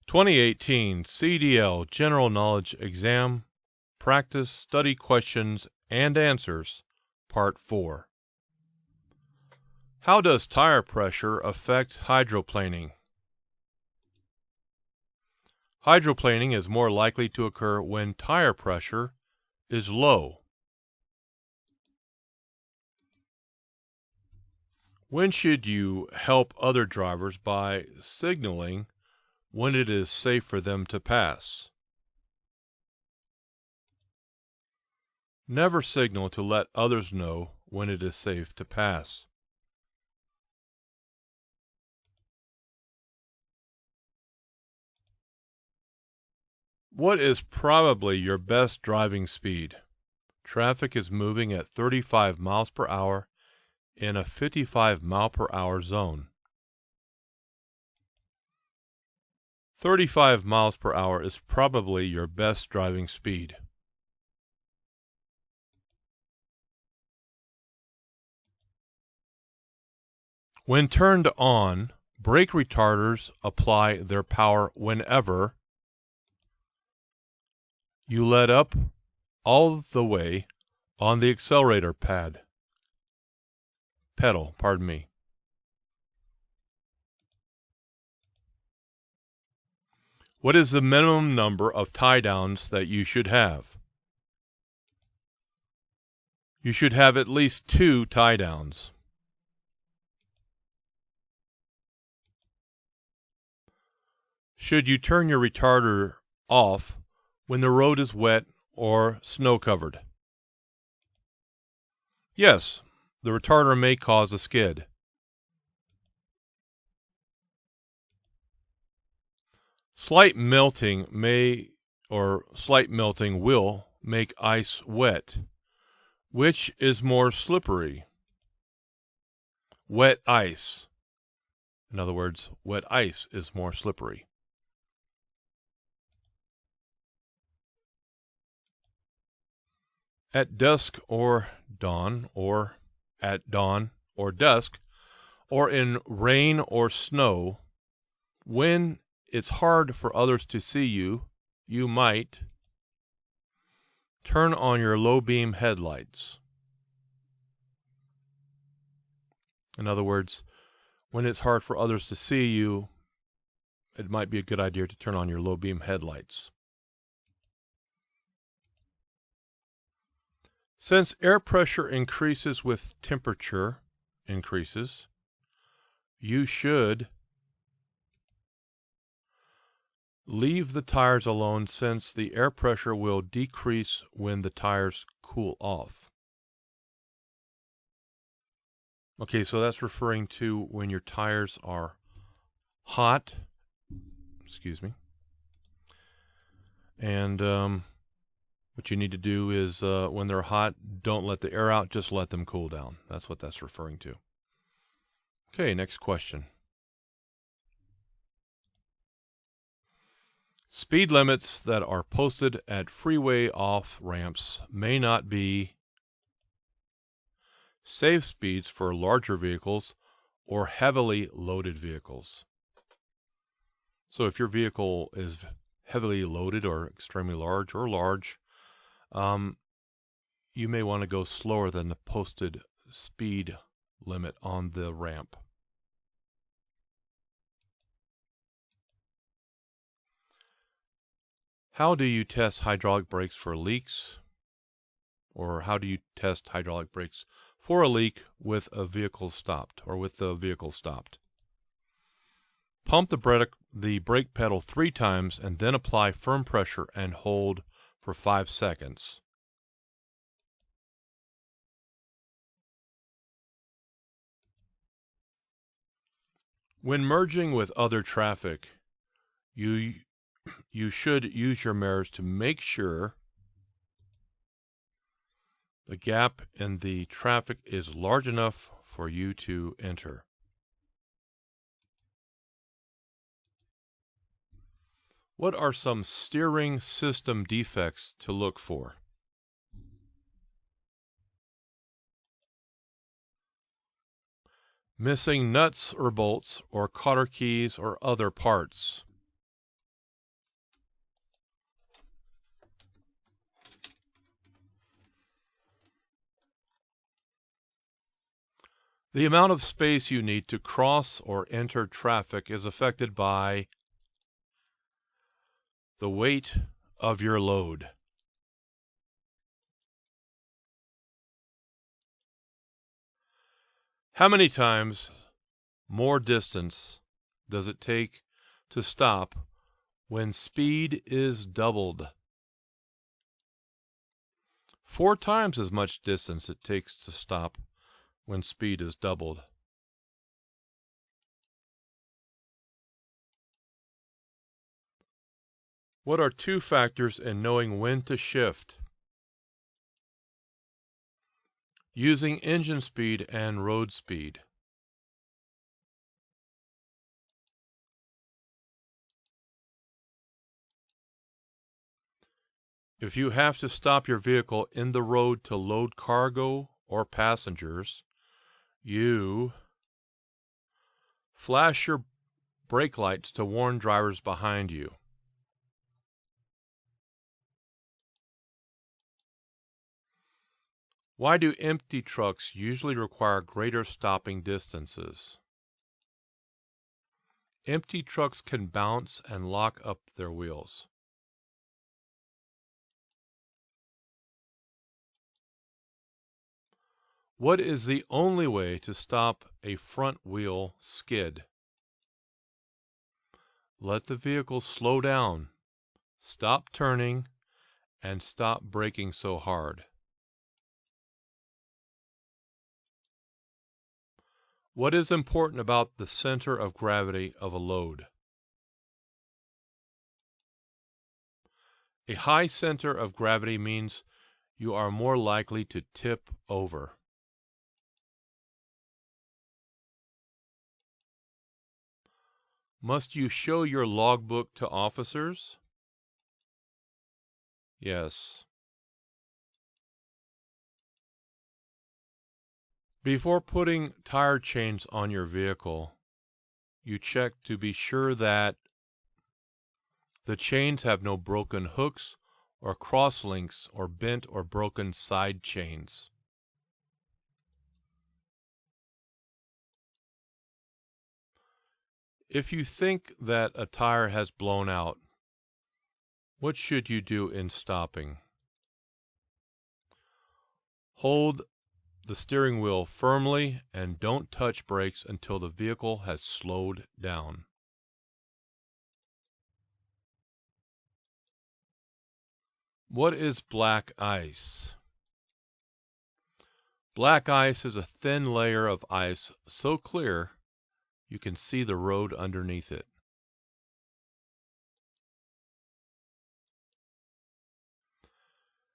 2018 CDL General Knowledge Exam, Practice Study Questions and Answers, Part 4. How does tire pressure affect hydroplaning? Hydroplaning is more likely to occur when tire pressure is low. When should you help other drivers by signaling when it is safe for them to pass? Never signal to let others know when it is safe to pass. What is probably your best driving speed? Traffic is moving at 35 miles per hour in a 55 mile per hour zone. 35 miles per hour is probably your best driving speed. When turned on, brake retarders apply their power whenever you let up all the way on the accelerator pedal. What is the minimum number of tie downs that you should have? You should have at least 2 tie downs. Should you turn your retarder off when the road is wet or snow covered? Yes, the retarder may cause a skid. Slight melting will make ice wet. Which is more slippery? Wet ice. In other words, wet ice is more slippery. At dusk or dawn, or at dawn or dusk, or in rain or snow, when it's hard for others to see you, you might turn on your low beam headlights. In other words, when it's hard for others to see you, it might be a good idea to turn on your low beam headlights. Since air pressure increases with temperature increases, you should leave the tires alone since the air pressure will decrease when the tires cool off. Okay, so that's referring to when your tires are hot. And what you need to do is when they're hot, don't let the air out, just let them cool down. That's what that's referring to. Okay, next question. Speed limits that are posted at freeway off-ramps may not be safe speeds for larger vehicles or heavily loaded vehicles. So if your vehicle is heavily loaded or extremely large or large, you may want to go slower than the posted speed limit on the ramp. How do you test hydraulic brakes for leaks? Or how do you test hydraulic brakes for a leak with a vehicle stopped or with the vehicle stopped? Pump the brake pedal 3 times and then apply firm pressure and hold for 5 seconds. When merging with other traffic, you should use your mirrors to make sure the gap in the traffic is large enough for you to enter. What are some steering system defects to look for? Missing nuts or bolts or cotter keys or other parts. The amount of space you need to cross or enter traffic is affected by the weight of your load. How many times more distance does it take to stop when speed is doubled? 4 times as much distance it takes to stop when speed is doubled. What are 2 factors in knowing when to shift? Using engine speed and road speed. If you have to stop your vehicle in the road to load cargo or passengers, you flash your brake lights to warn drivers behind you. Why do empty trucks usually require greater stopping distances? Empty trucks can bounce and lock up their wheels. What is the only way to stop a front wheel skid? Let the vehicle slow down, stop turning, and stop braking so hard. What is important about the center of gravity of a load? A high center of gravity means you are more likely to tip over. Must you show your logbook to officers? Yes. Before putting tire chains on your vehicle, you check to be sure that the chains have no broken hooks or cross links or bent or broken side chains. If you think that a tire has blown out, what should you do in stopping? Hold the steering wheel firmly and don't touch brakes until the vehicle has slowed down. What is black ice? Black ice is a thin layer of ice so clear you can see the road underneath it.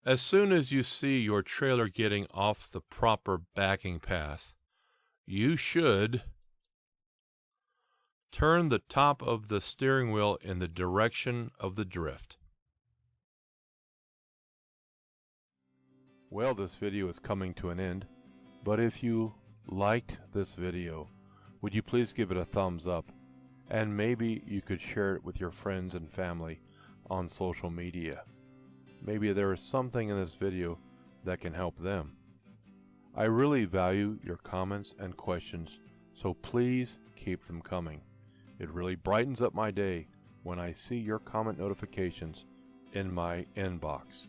As soon as you see your trailer getting off the proper backing path, you should turn the top of the steering wheel in the direction of the drift. Well, this video is coming to an end, but if you liked this video, would you please give it a thumbs up, and maybe you could share it with your friends and family on social media. Maybe there is something in this video that can help them. I really value your comments and questions, so please keep them coming. It really brightens up my day when I see your comment notifications in my inbox.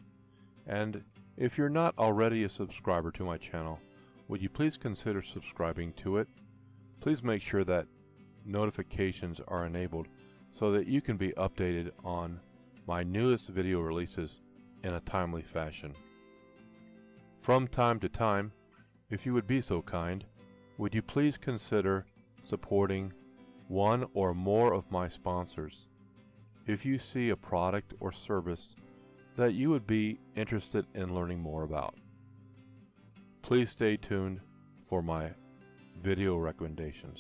And if you're not already a subscriber to my channel, would you please consider subscribing to it? Please make sure that notifications are enabled so that you can be updated on my newest video releases in a timely fashion. From time to time, if you would be so kind, would you please consider supporting one or more of my sponsors? If you see a product or service that you would be interested in learning more about, please stay tuned for my video recommendations.